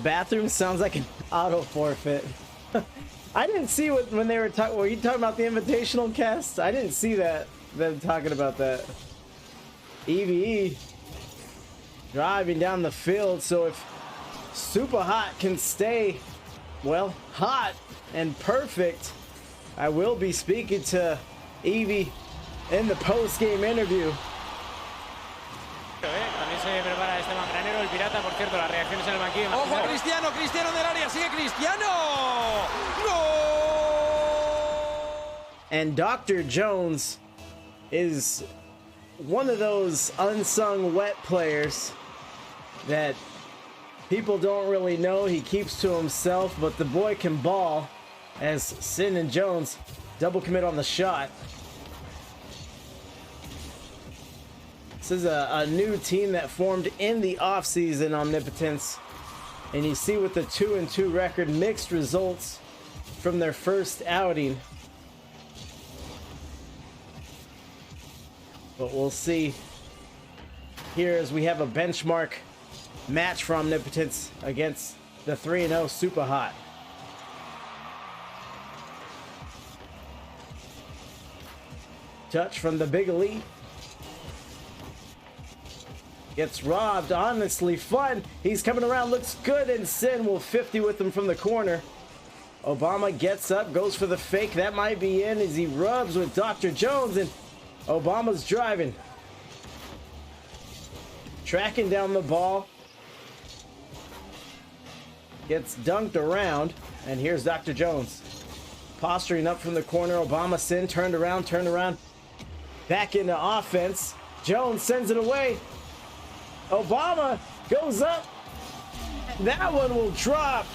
bathroom sounds like an auto forfeit. I didn't see what when they were talking. Were you talking about the invitational cast? I didn't see that them talking about that. EVE driving down the field. So if SupaHot can stay, well, hot and perfect, I will be speaking to Evie in the post-game interview. También se prepara Esteban Granero, el pirata, por cierto, las reacciones en el banquillo. ¡Ojo a Cristiano! ¡Cristiano en el área! ¡Sigue Cristiano! ¡No! And Dr. Jones is one of those unsung wet players that people don't really know. He keeps to himself, but the boy can ball, as Sin and Jones double commit on the shot. This is a new team that formed in the offseason, Omnipotence. And you see with the 2-2 record, mixed results from their first outing. But we'll see here as we have a benchmark match for Omnipotence against the 3-0 SupaHot. Touch from the Big Elite. Gets robbed. Honestly fun. He's coming around, looks good, and Sin will 50 with him from the corner. Obama gets up, goes for the fake. That might be in as he rubs with Dr. Jones, and Obama's driving. Tracking down the ball. Gets dunked around, and here's Dr. Jones. Posturing up from the corner. Obama, Sin, turned around. Back into offense. Jones sends it away. Obama goes up. That one will drop.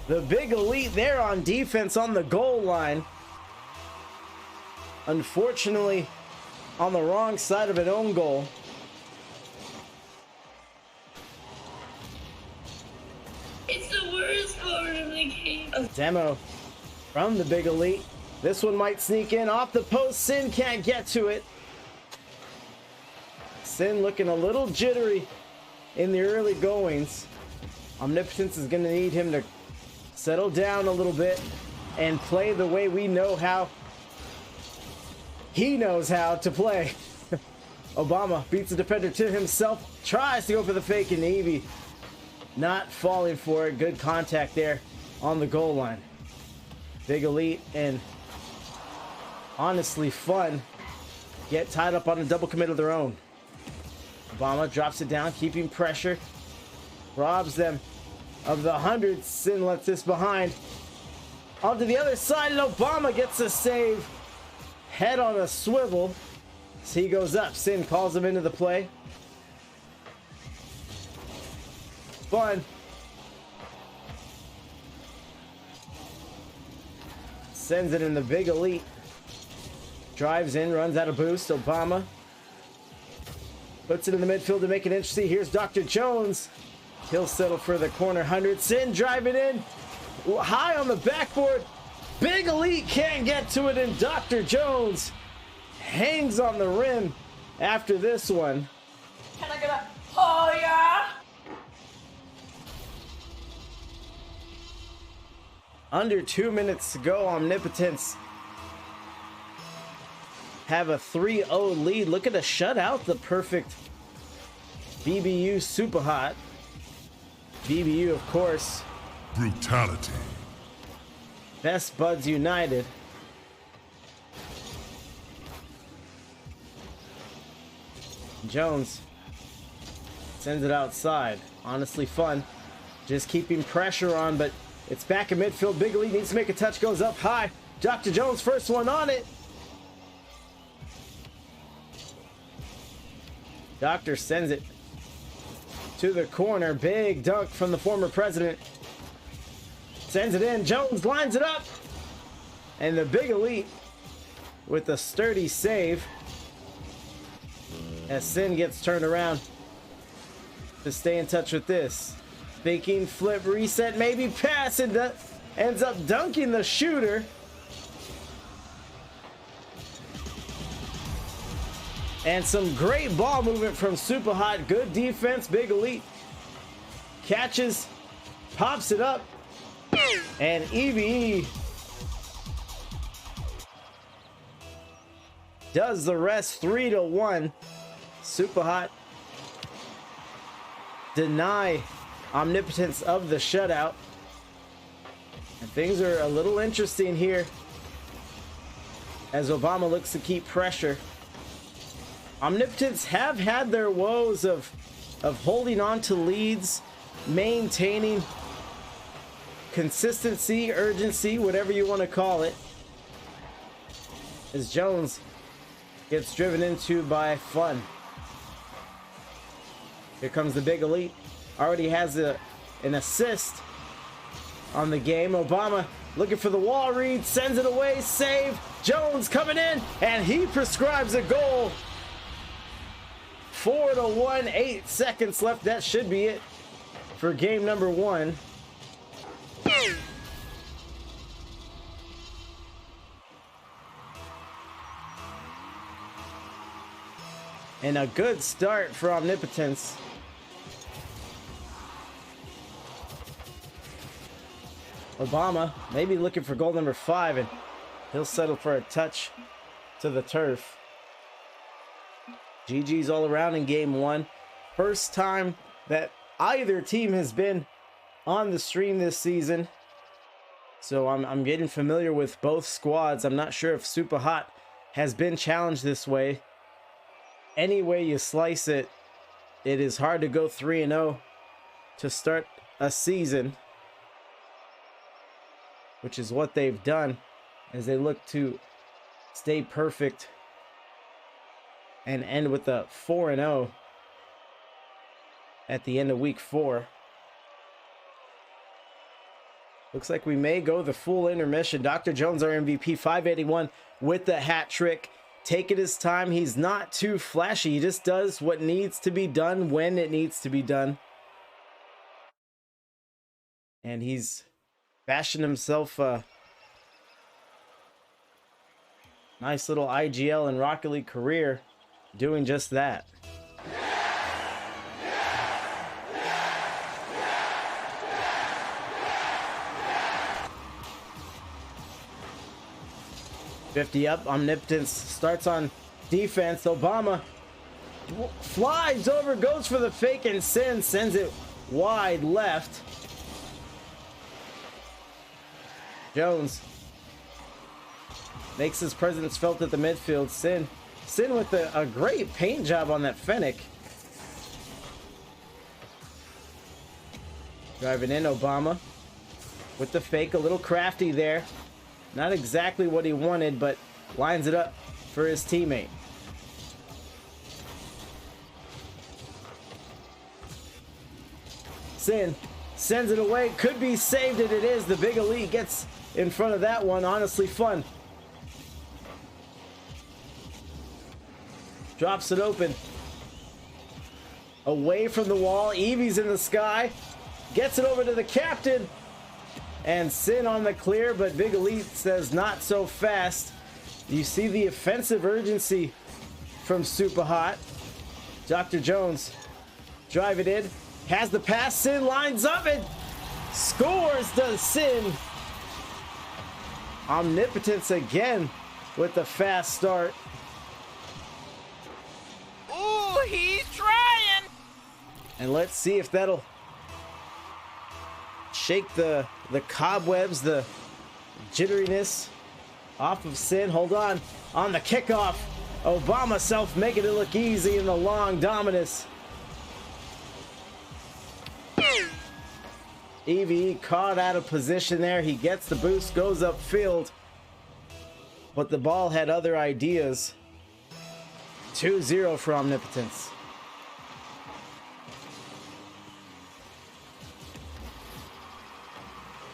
The Big Elite there on defense on the goal line. Unfortunately, on the wrong side of an own goal. It's the worst part of the game. Demo from the Big Elite. This one might sneak in off the post. Sin can't get to it. Sin looking a little jittery in the early goings. Omnipotence is going to need him to settle down a little bit and play the way we know how he knows how to play. Obama beats the defender to himself, tries to go for the fake, and Evie not falling for it. Good contact there on the goal line. Big Elite and honestly fun get tied up on a double commit of their own. Obama drops it down, keeping pressure, robs them of the 100. Sin lets this behind. Onto the other side, and Obama gets a save. Head on a swivel. So he goes up. Sin calls him into the play. Fun. Sends it in the Big Elite. Drives in, runs out of boost. Obama puts it in the midfield to make it interesting. Here's Dr. Jones. He'll settle for the corner 100. Sin driving in. High on the backboard. Big Elite can't get to it, and Dr. Jones hangs on the rim after this one. Can I get a oh yeah? Under 2 minutes to go, Omnipotence have a 3-0 lead. Look at a shutout, the perfect BBU SupaHot. BBU, of course. Brutality. Best Buds United. Jones sends it outside. Honestly fun. Just keeping pressure on, but it's back in midfield. Big Elite needs to make a touch, goes up high. Dr. Jones, first one on it. Doctor sends it to the corner. Big dunk from the former president. Sends it in. Jones lines it up. And the Big Elite with a sturdy save. As Sin gets turned around to stay in touch with this. Faking flip, reset, maybe pass, and ends up dunking the shooter. And some great ball movement from SupaHot. Good defense, Big Elite. Catches, pops it up, and EVE does the rest. 3-1. SupaHot deny Omnipotence of the shutout. And things are a little interesting here as Obama looks to keep pressure. Omnipotence have had their woes of holding on to leads, maintaining consistency, urgency, whatever you want to call it, as Jones gets driven into by Fun. Here comes the Big Elite. Already has an assist on the game. Obama looking for the wall read, sends it away, save. Jones coming in, and he prescribes a goal. 4-1, 8 seconds left. That should be it for game number 1. And a good start for Omnipotence. Obama maybe looking for goal number 5, and he'll settle for a touch to the turf. GG's all around in game 1. First time that either team has been on the stream this season, so I'm getting familiar with both squads. I'm not sure if SupaHot has been challenged this way. Any way you slice it, it is hard to go 3-0 to start a season, which is what they've done as they look to stay perfect and end with a 4-0 at the end of week 4. Looks like we may go the full intermission. Dr. Jones, our MVP, 581 with the hat trick. Taking his time. He's not too flashy. He just does what needs to be done when it needs to be done. And he's fashioned himself a nice little IGL and Rocket League career doing just that. $50 up. Omnipotence starts on defense. Obama flies over, goes for the fake, and sends it wide left. Jones makes his presence felt at the midfield. Sin with a great paint job on that Fennec. Driving in, Obama with the fake, a little crafty there. Not exactly what he wanted, but lines it up for his teammate. Sin sends it away, could be saved, and it is. The Big Elite gets in front of that one. Honestly, Fun drops it open away from the wall. Evie's in the sky, gets it over to the captain, and Sin on the clear, but Big Elite says not so fast. You see the offensive urgency from SupaHot. Dr. Jones drive it in, has the pass. Sin lines up and scores. Does Sin. Omnipotence again with the fast start. Ooh, he's trying. And let's see if that'll shake the cobwebs, the jitteriness off of Sin. Hold on the kickoff. Obama self making it look easy in the long Dominus. EVE caught out of position there. He gets the boost, goes upfield, but the ball had other ideas. 2-0 for Omnipotence.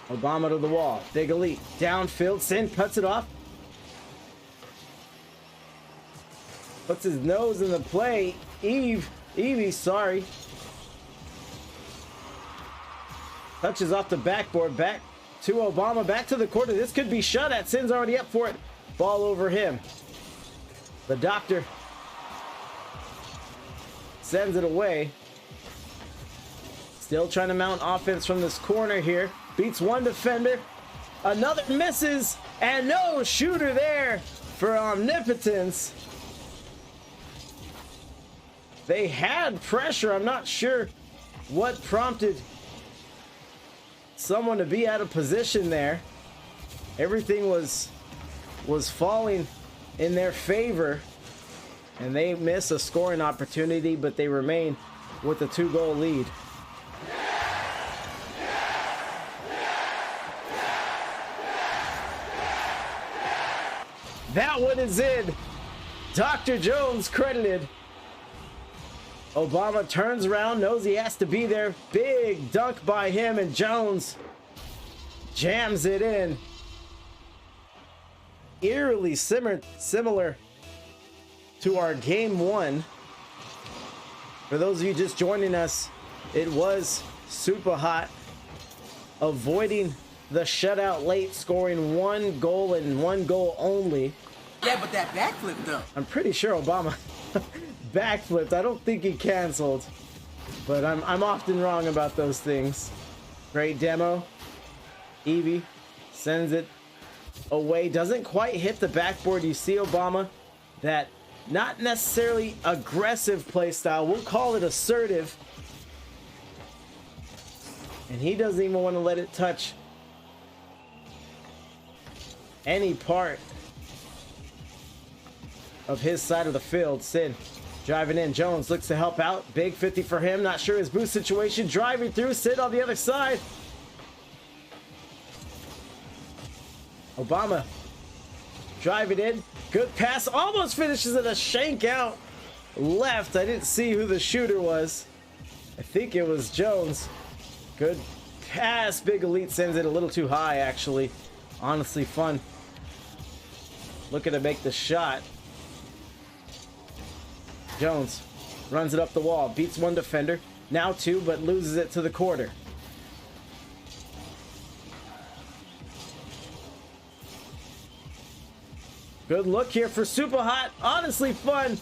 Obama to the wall. Big Elite downfield. Sin cuts it off. Puts his nose in the play. Evie, sorry. Touches off the backboard. Back to Obama. Back to the corner. This could be shut at. Sin's already up for it. Ball over him. The Doctor sends it away. Still trying to mount offense from this corner here. Beats one defender. Another misses. And no shooter there for Omnipotence. They had pressure. I'm not sure what prompted someone to be out of position there. Everything was falling in their favor, and they miss a scoring opportunity, but they remain with a 2-goal lead. That one is in. Dr. Jones credited. Obama turns around, knows he has to be there. Big dunk by him, and Jones jams it in. Eerily similar to our game one. For those of you just joining us, it was SupaHot avoiding the shutout late, scoring 1 goal and 1 goal only. Yeah, but that backflip though. I'm pretty sure Obama backflipped. I don't think he canceled, but I'm often wrong about those things. Great demo. Evie sends it away. Doesn't quite hit the backboard. You see Obama, that not necessarily aggressive play style. We'll call it assertive. And he doesn't even want to let it touch any part of his side of the field. Sin driving in. Jones looks to help out. Big 50 for him. Not sure his boost situation. Driving through. Sid on the other side. Obama driving in. Good pass. Almost finishes it. A shank out left. I didn't see who the shooter was. I think it was Jones. Good pass. Big Elite sends it a little too high, actually. Honestly, fun. Looking to make the shot. Jones runs it up the wall. Beats one defender. Now 2, but loses it to the quarter. Good look here for SupaHot. Honestly fun.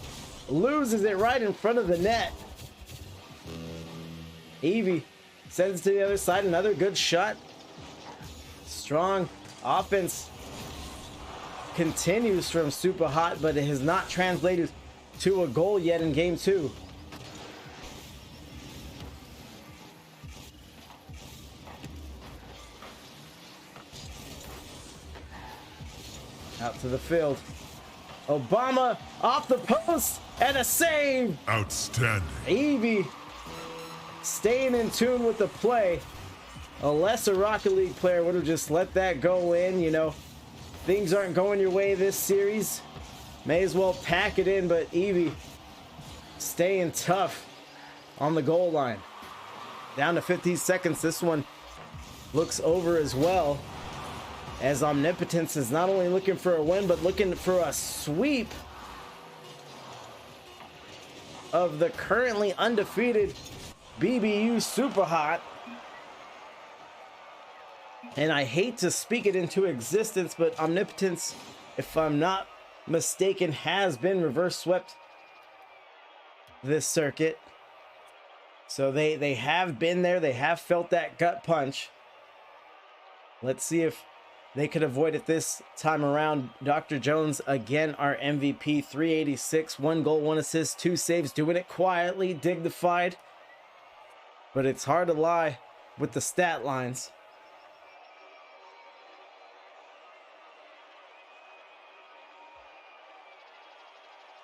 Loses it right in front of the net. Evie sends it to the other side. Another good shot. Strong offense continues from SupaHot, but it has not translated to a goal yet in game 2. Out to the field. Obama off the post and a save. Outstanding. Evie staying in tune with the play. A lesser Rocket League player would have just let that go in. You know, things aren't going your way this series. May as well pack it in, but Evie staying tough on the goal line. Down to 15 seconds. This one looks over as well, as Omnipotence is not only looking for a win, but looking for a sweep of the currently undefeated BBU SupaHot. And I hate to speak it into existence, but Omnipotence, if I'm not mistaken, has been reverse swept this circuit. So they have been there. They have felt that gut punch. Let's see if they could avoid it this time around. Dr. Jones, again, our MVP. 386, 1 goal, 1 assist, 2 saves. Doing it quietly, dignified. But it's hard to lie with the stat lines.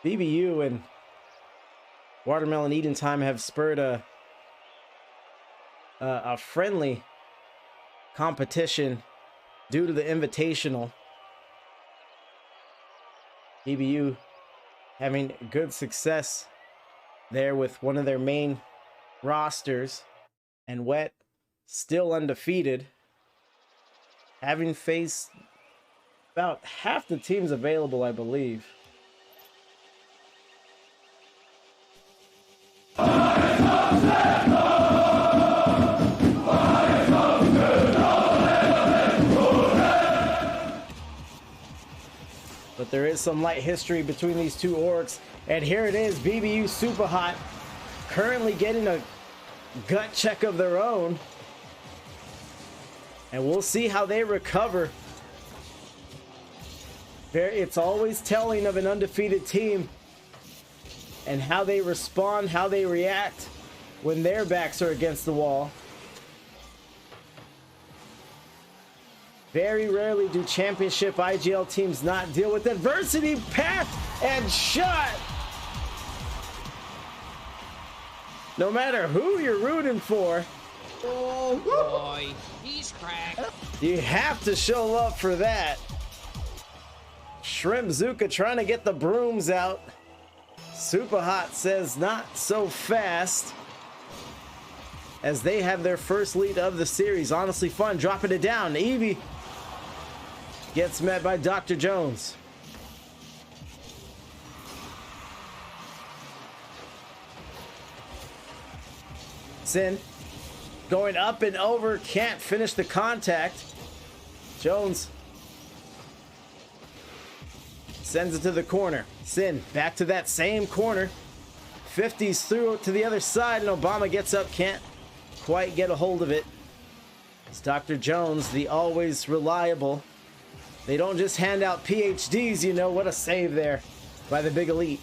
BBU and Watermelon Eating Time have spurred a friendly competition due to the invitational. BBU having good success there with one of their main rosters, and Wet still undefeated, having faced about half the teams available, I believe. But there is some light history between these two orgs. And here it is, BBU SupaHot currently getting a gut check of their own. And we'll see how they recover. It's always telling of an undefeated team and how they respond, how they react when their backs are against the wall. Very rarely do championship IGL teams not deal with adversity. Path and shot. No matter who you're rooting for, Oh boy, he's cracked. you have to show up for that. Shrimp Zuka trying to get the brooms out. SupaHot says not so fast, as they have their first lead of the series. Honestly fun, dropping it down. Evie gets met by Dr. Jones. Sin going up and over, can't finish the contact. Jones sends it to the corner. Sin back to that same corner. 50s through to the other side, and Obama gets up, can't quite get a hold of it. It's Dr. Jones, the always reliable. They don't just hand out PhDs, you know. What a save there by the Big Elite.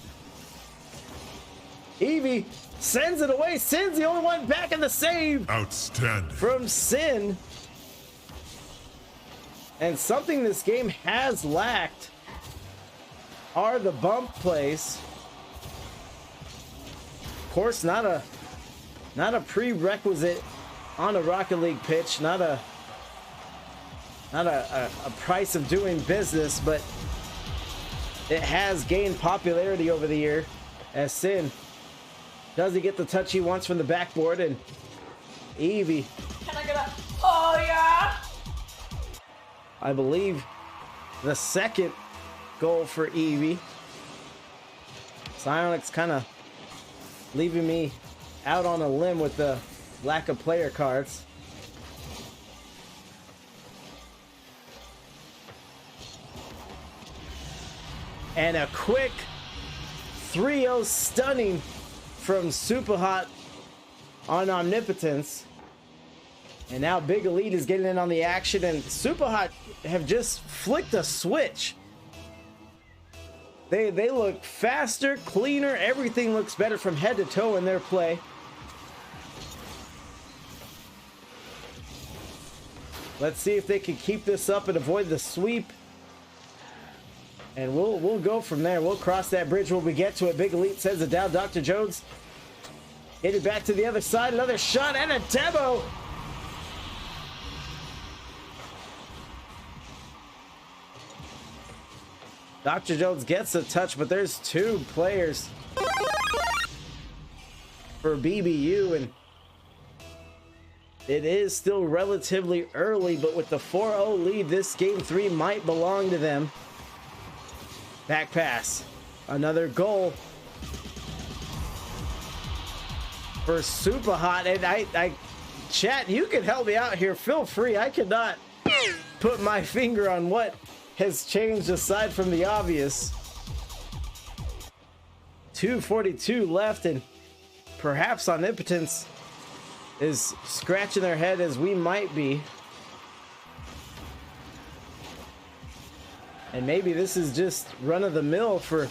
Evie sends it away. Sin's the only one back in the save. Outstanding. From Sin. And something this game has lacked are the bump plays. Of course, not a prerequisite on a Rocket League pitch, not a price of doing business, but it has gained popularity over the year. As Sin doesn't get the touch he wants from the backboard, and Evie, Can I get a, oh yeah? I believe the second goal for Evie. Psionics kind of leaving me out on a limb with the lack of player cards. And a quick 3-0 stunning from SupaHot on Omnipotence. And now Big Elite is getting in on the action, and SupaHot have just flicked a switch. They look faster, cleaner, everything looks better from head to toe in their play. Let's see if they can keep this up and avoid the sweep. And we'll go from there. We'll cross that bridge when we get to it. Big Elite sends it down. Dr. Jones hit it back to the other side. Another shot and a demo. Dr. Jones gets a touch, but there's two players for BBU, and it is still relatively early, but with the 4-0 lead, this game 3 might belong to them. Back pass. Another goal for SupaHot. And I chat, you can help me out here. Feel free. I cannot put my finger on what has changed aside from the obvious. 2:42 left, and perhaps Omnipotence is scratching their head as we might be. And maybe this is just run-of-the-mill for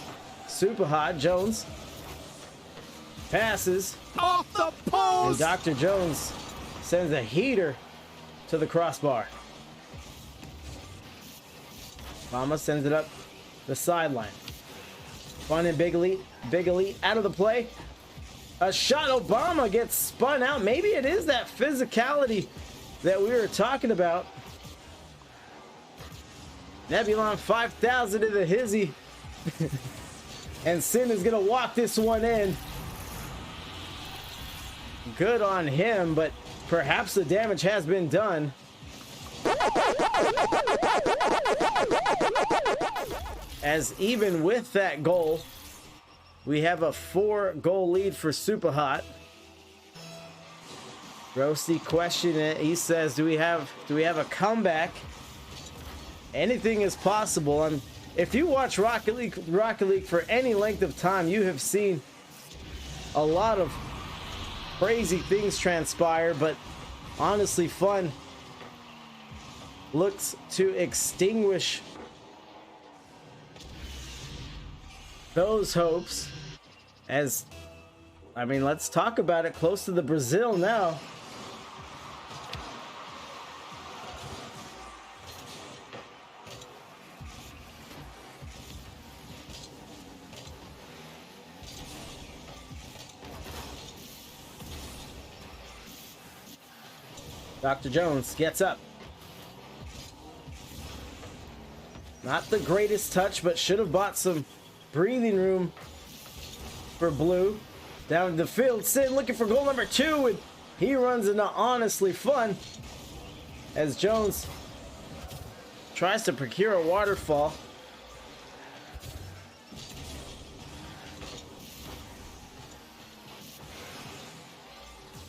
SupaHot. Jones passes Off the post! and Dr. Jones sends a heater to the crossbar. Obama sends it up the sideline. Fun and Big Elite out of the play. A shot. Obama gets spun out. Maybe it is that physicality that we were talking about. Nebulon 5000 to the hizzy. And Sin is going to walk this one in. Good on him, but perhaps the damage has been done. As even with that goal, we have a 4-goal lead for SupaHot. Roasty questioning it. He says, do we have a comeback? Anything is possible. If you watch Rocket League for any length of time, you have seen a lot of crazy things transpire, but honestly fun. Looks to extinguish those hopes. As, I mean, let's talk about it. Close to the Brazil now. Dr. Jones gets up. Not the greatest touch, but should have bought some breathing room for Blue. Down the field, Sin looking for goal number 2, and he runs into honestly fun as Jones tries to procure a waterfall.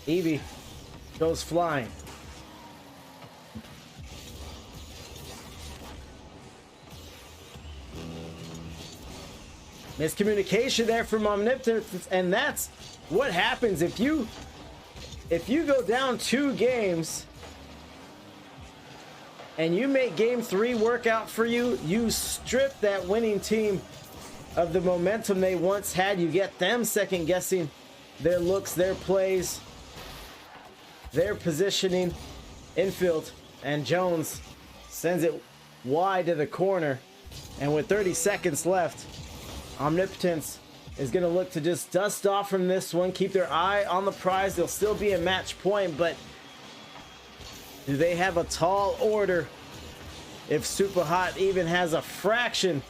Evie goes flying. Miscommunication there from Omnipotence, and that's what happens if you go down 2 games and you make game 3 work out for you. You strip that winning team of the momentum they once had. You get them second guessing their looks, their plays, their positioning. Infield, and Jones sends it wide to the corner, and with 30 seconds left, Omnipotence is going to look to just dust off from this one, keep their eye on the prize. They'll still be a match point, but do they have a tall order if SupaHot even has a fraction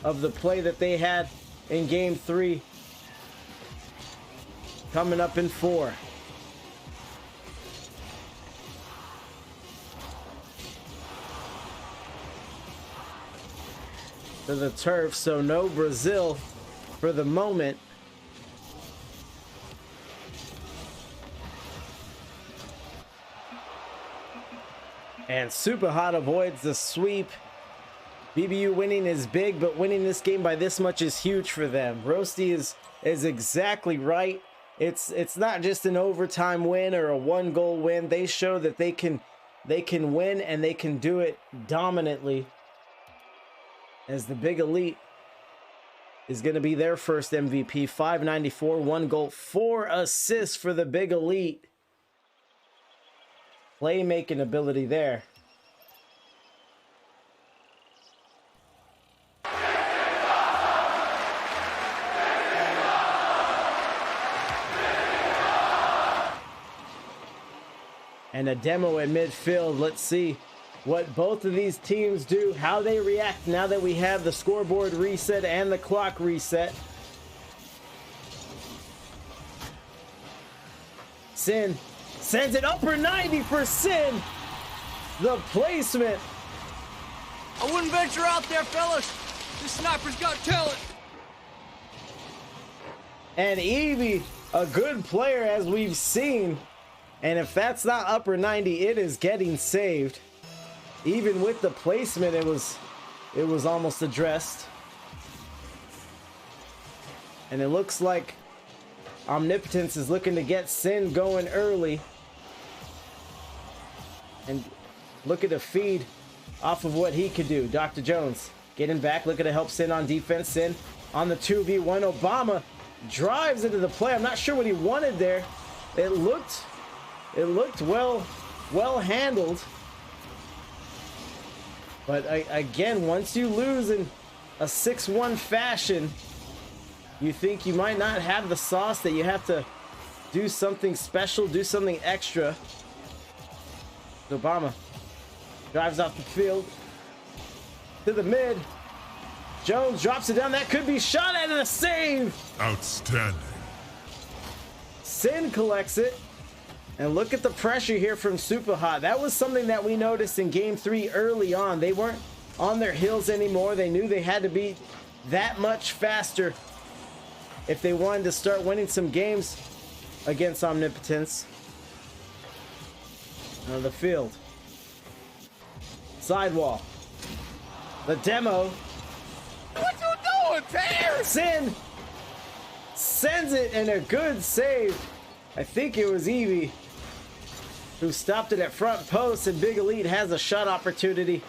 of the play that they had in game 3 coming up in 4? To the turf, so no Brazil for the moment. And SupaHot avoids the sweep. BBU winning is big, but winning this game by this much is huge for them. Roasty is exactly right. It's not just an overtime win or a 1-goal win. They show that they can win, and they can do it dominantly. As the Big Elite is going to be their first MVP. 594, 1 goal, 4 assists for the Big Elite. Playmaking ability there. And a demo in midfield. Let's see what both of these teams do, how they react now that we have the scoreboard reset and the clock reset. Sin sends it upper 90 for Sin. The placement. I wouldn't venture out there, fellas. This sniper's got talent. And Evie, a good player as we've seen. And if that's not upper 90, it is getting saved. Even with the placement, it was almost addressed. And it looks like Omnipotence is looking to get Sin going early. And looking to feed off of what he could do. Dr. Jones getting back, looking to help Sin on defense. Sin on the 2v1. Obama drives into the play. I'm not sure what he wanted there. It looked well handled. But again, once you lose in a 6-1 fashion, you think you might not have the sauce, that you have to do something special, do something extra. Obama drives off the field to the mid. Jones drops it down. That could be shot at, and a save. Outstanding. Sin collects it. And look at the pressure here from SupaHot. That was something that we noticed in game 3 early on. They weren't on their heels anymore. They knew they had to be that much faster if they wanted to start winning some games against Omnipotence. On the field. Sidewall. The demo. What you doing, Terry? Sin sends it, and a good save. I think it was Evie who stopped it at front post, and Big Elite has a shot opportunity.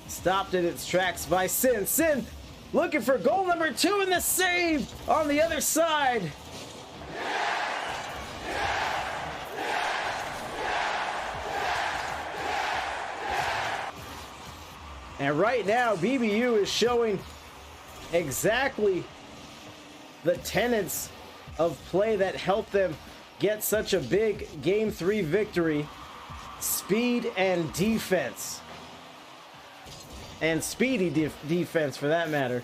Stopped in its tracks by Sin. Sin looking for goal number 2 in the save on the other side. And right now, BBU is showing exactly the tenets of play that helped them get such a big Game 3 victory. Speed and defense. And speedy defense, for that matter.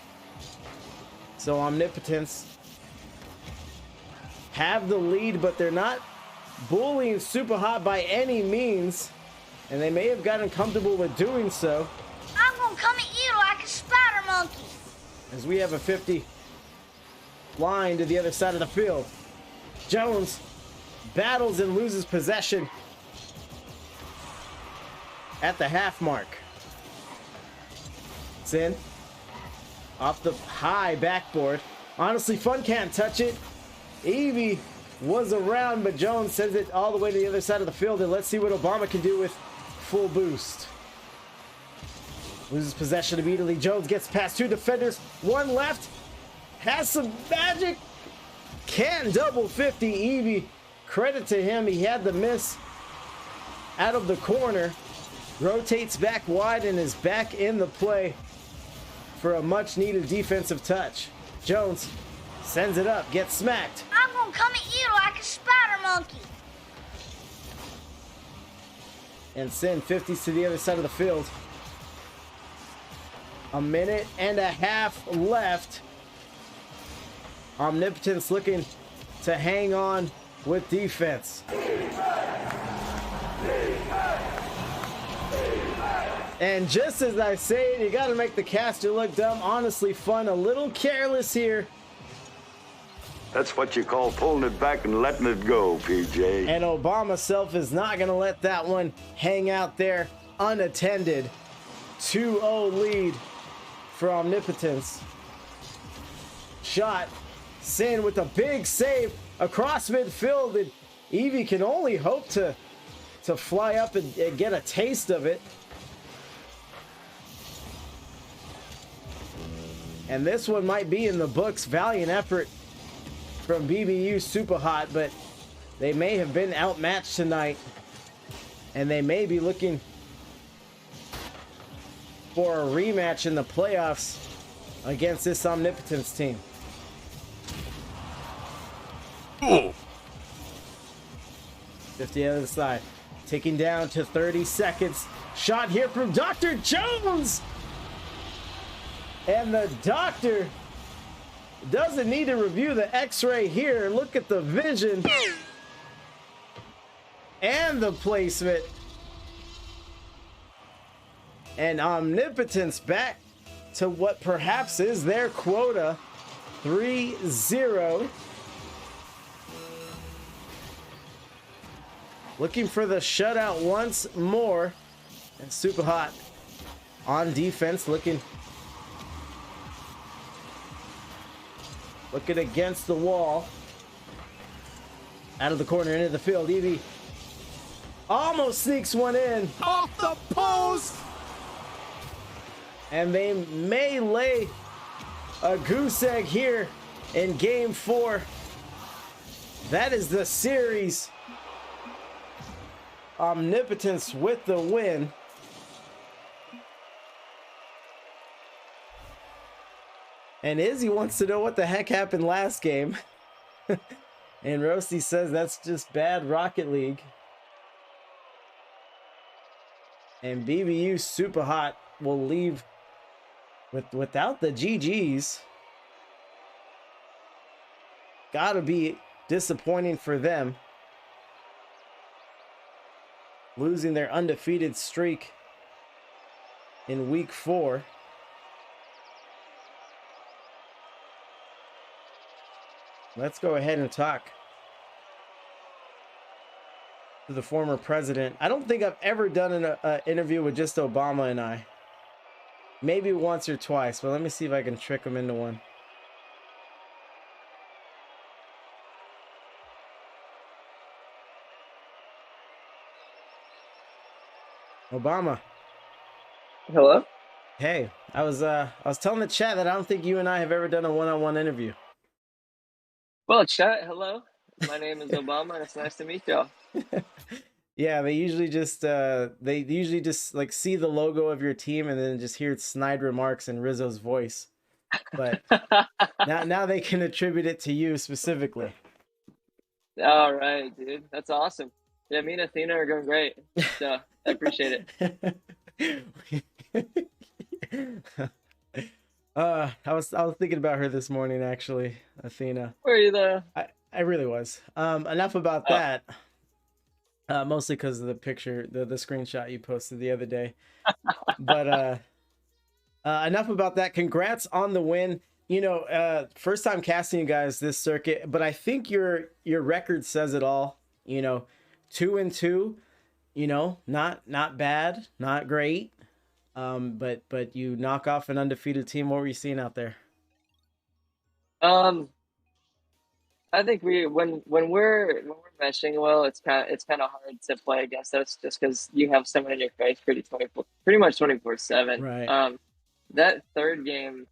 So Omnipotence have the lead, but they're not bullying SupaHot by any means. And they may have gotten comfortable with doing so. I'm gonna come at you like a spider monkey. As we have a 50 line to the other side of the field. Jones battles and loses possession at the half mark. Sin off the high backboard. Honestly, Fun can't touch it. Evie was around, but Jones sends it all the way to the other side of the field, and let's see what Obama can do with full boost. Loses possession immediately. Jones gets past 2 defenders, 1 left, has some magic, can't double 50. Evie, credit to him, he had the miss out of the corner, rotates back wide and is back in the play for a much needed defensive touch. Jones sends it up, gets smacked. I'm gonna come at you like a spider monkey. And Sin 50s to the other side of the field. A minute and a half left. Omnipotence looking to hang on with defense. And just as I say it, you got to make the caster look dumb. Honestly, Fun a little careless here. That's what you call pulling it back and letting it go, PJ. And Obama self is not going to let that one hang out there unattended. 2-0 lead for Omnipotence. Shot. Sin with a big save across midfield, and Evie can only hope to fly up and get a taste of it. And this one might be in the books. Valiant effort from BBU SupaHot, but they may have been outmatched tonight, and they may be looking for a rematch in the playoffs against this Omnipotence team. 50 on the side, ticking down to 30 seconds. Shot here from Dr. Jones, and the doctor doesn't need to review the x-ray here. Look at the vision and the placement. And Omnipotence back to what perhaps is their quota. 3-0. Looking for the shutout once more. And SupaHot on defense, looking against the wall. Out of the corner into the field. Evie almost sneaks one in. Off the post! And they may lay a goose egg here in Game 4. That is the series. Omnipotence with the win. And Izzy wants to know what the heck happened last game. And Roasty says that's just bad Rocket League. And BBU SupaHot will leave without the GGs. Gotta be disappointing for them. Losing their undefeated streak in week 4. Let's go ahead and talk to the former president. I don't think I've ever done an interview with just Obama and I. Maybe once or twice, but let me see if I can trick him into one. Obama. Hello? Hey, I was telling the chat that I don't think you and I have ever done a one-on-one interview. Well, chat, hello. My name is Obama, and it's nice to meet y'all. Yeah, they usually just like see the logo of your team and then just hear snide remarks in Rizzo's voice. But now they can attribute it to you specifically. All right, dude. That's awesome. Yeah, me and Athena are going great. So I appreciate it. I was thinking about her this morning actually, Athena. Were you there? I really was. Enough about that. Mostly because of the picture, the screenshot you posted the other day. But enough about that. Congrats on the win. You know, first time casting you guys this circuit, but I think your record says it all. You know, 2-2. You know, not bad, not great. But you knock off an undefeated team. What were you seeing out there? I think when we're meshing well, it's kind of hard to play against us just because you have someone in your face pretty much 24/7. Right. That third game,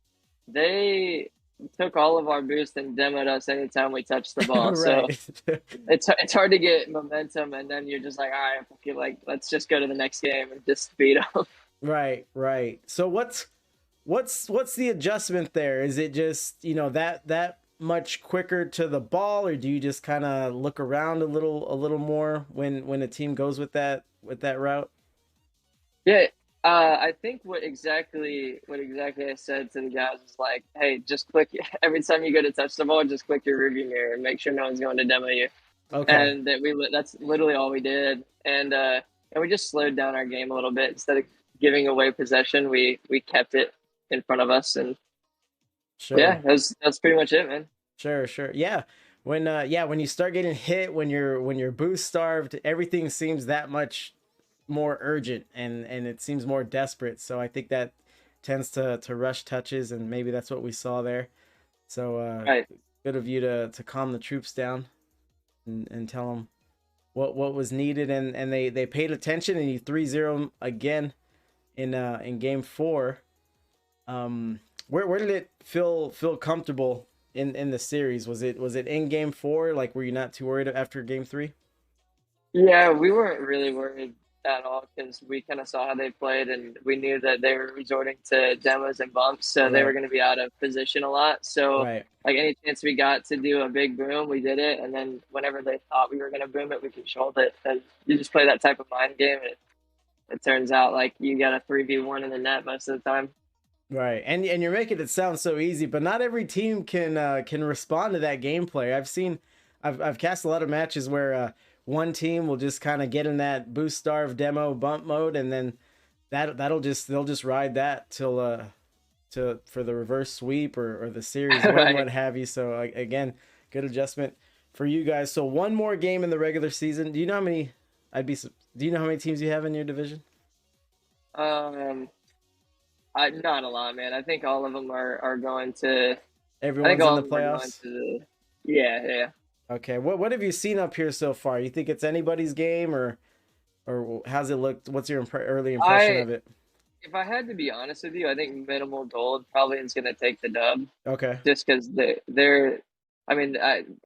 they took all of our boost and demoed us anytime we touched the ball. Right. So it's hard to get momentum, and then you're just like, all right, I feel like let's just go to the next game and just beat them. Right. So what's the adjustment there? Is it just, you know, that much quicker to the ball, or do you just kind of look around a little more when a team goes with that route? Yeah, I think what exactly I said to the guys is like, hey, just click every time you go to touch the ball, just click your rearview mirror and make sure no one's going to demo you. Okay. And that's literally all we did, and we just slowed down our game a little bit. Instead of giving away possession, we kept it in front of us, and Sure. yeah, that's pretty much it, man. Sure. Yeah. When you start getting hit, when you're boost starved, everything seems that much more urgent and it seems more desperate. So I think that tends to rush touches, and maybe that's what we saw there. So Right. good of you to calm the troops down and tell them what was needed, and they paid attention, and you 3-0 them again in game 4. Where did it feel comfortable in the series? Was it in game 4? Like, were you not too worried after game 3? Yeah, we weren't really worried at all because we kind of saw how they played, and we knew that they were resorting to demos and bumps, so they were going to be out of position a lot. So, Right. like, any chance we got to do a big boom, we did it, and then whenever they thought we were going to boom it, we controlled it. And you just play that type of mind game, and it turns out like you got a 3v1 in the net most of the time. Right, and you're making it sound so easy, but not every team can respond to that gameplay. I've cast a lot of matches where one team will just kind of get in that boost starve demo bump mode, and then they'll just ride that till for the reverse sweep or the series win, Right. what have you. So again, good adjustment for you guys. So one more game in the regular season. Do you know how many teams you have in your division? Not a lot, man. I think all of them are going to. Everyone's I think all in the of them are going playoffs. to. Yeah. Okay, what have you seen up here so far? You think it's anybody's game, or how's it looked? What's your early impression of it? If I had to be honest with you, I think Minimal Gold probably is going to take the dub. Okay. Just because they're. I mean,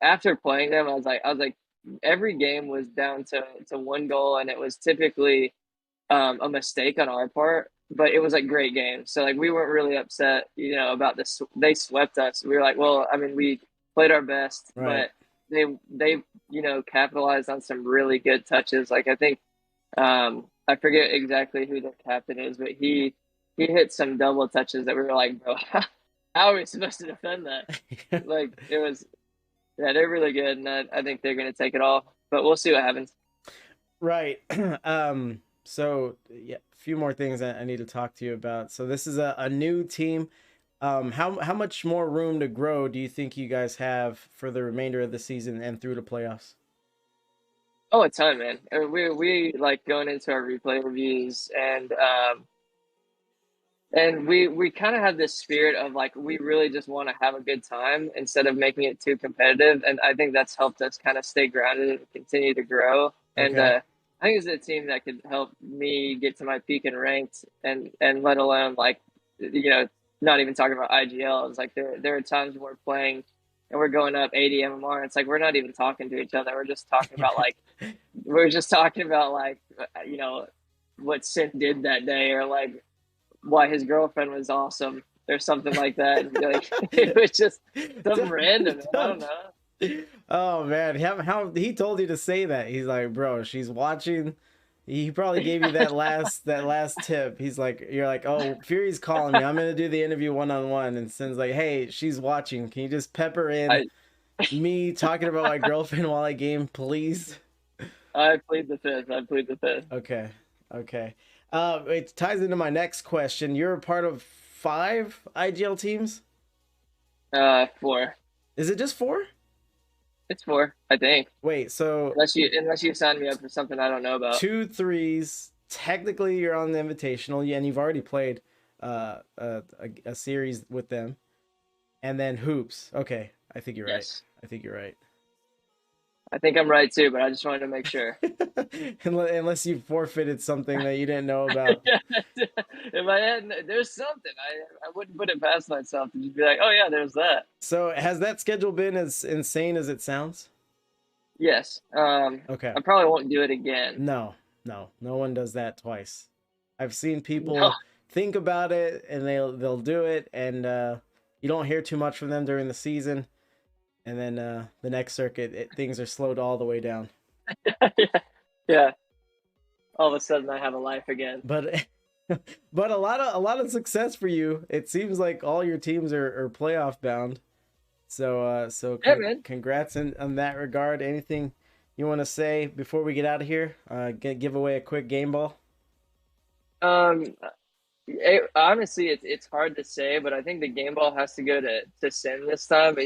after playing them, I was like, every game was down to one goal, and it was typically a mistake on our part, but it was like great games. So like we weren't really upset, about this. They swept us. We were like, well, I mean, we played our best, Right. but they capitalized on some really good touches. Like I think I forget exactly who the captain is, but he hit some double touches that we were like, bro, how are we supposed to defend that? Like it was, yeah, they're really good, and I think they're going to take it all. But we'll see what happens. Right. So yeah, a few more things I need to talk to you about. So this is a new team. How much more room to grow do you think you guys have for the remainder of the season and through the playoffs? Oh, a ton, man. I mean, we like going into our replay reviews, and we kind of have this spirit of like we really just want to have a good time instead of making it too competitive, and I think that's helped us kind of stay grounded and continue to grow. And Okay. I think it's a team that could help me get to my peak in ranked, and let alone like, not even talking about IGL. It's like there are times when we're playing and we're going up 80 MMR. It's like we're not even talking to each other. We're just talking about what Sin did that day, or like why his girlfriend was awesome or something like that. And, like, it was just some random. I don't know. Oh man, how he told you to say that? He's like, bro, she's watching. He probably gave you that last tip. He's like, you're like, oh, Fury's calling me. I'm gonna do the interview one-on-one, and Sin's like, hey, she's watching. Can you just pepper in me talking about my girlfriend while I game, please? I plead the fifth. Okay. It ties into my next question. You're a part of 5 IGL teams? 4. Is it just 4? It's 4, I think. Wait, so unless you sign me up for something I don't know about. 2 3s. Technically, you're on the Invitational, and you've already played a series with them, and then hoops. Okay, I think you're right. I think you're right. I think I'm right too, but I just wanted to make sure. Unless you forfeited something that you didn't know about. If I hadn't, there's something. I wouldn't put it past myself to just be like, oh yeah, there's that. So has that schedule been as insane as it sounds? Yes. Okay. I probably won't do it again. No one does that twice. I've seen people think about it and they'll do it, and you don't hear too much from them during the season. And then the next circuit, things are slowed all the way down. Yeah. All of a sudden, I have a life again. But a lot of success for you. It seems like all your teams are playoff bound. So congrats on that regard. Anything you want to say before we get out of here? Give away a quick game ball. Honestly, it's hard to say, but I think the game ball has to go to Sin this time. But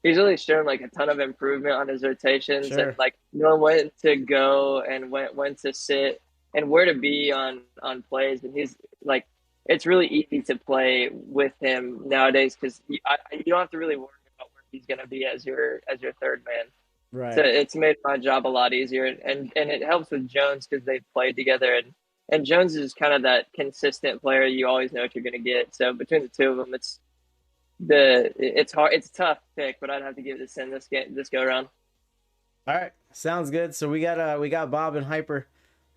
he's really shown like a ton of improvement on his rotations, and like knowing when to go and when to sit and where to be on plays. And he's like, it's really easy to play with him nowadays because you don't have to really worry about where he's going to be as your third man. Right. So it's made my job a lot easier, and it helps with Jones because they've played together, and Jones is kind of that consistent player. You always know what you're going to get. So between the two of them, it's hard. It's a tough pick, but I'd have to give it to Sin this go around. All right, sounds good. So we got Bob and Hyper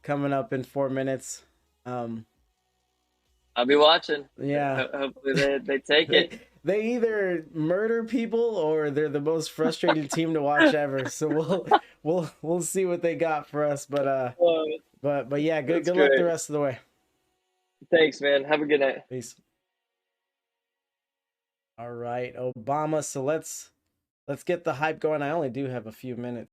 coming up in 4 minutes. I'll be watching. Yeah. Hopefully they take it. They either murder people or they're the most frustrated team to watch ever. So we'll see what they got for us. But yeah, good luck the rest of the way. Thanks, man. Have a good night. Peace. All right, Obama. So let's get the hype going. I only do have a few minutes.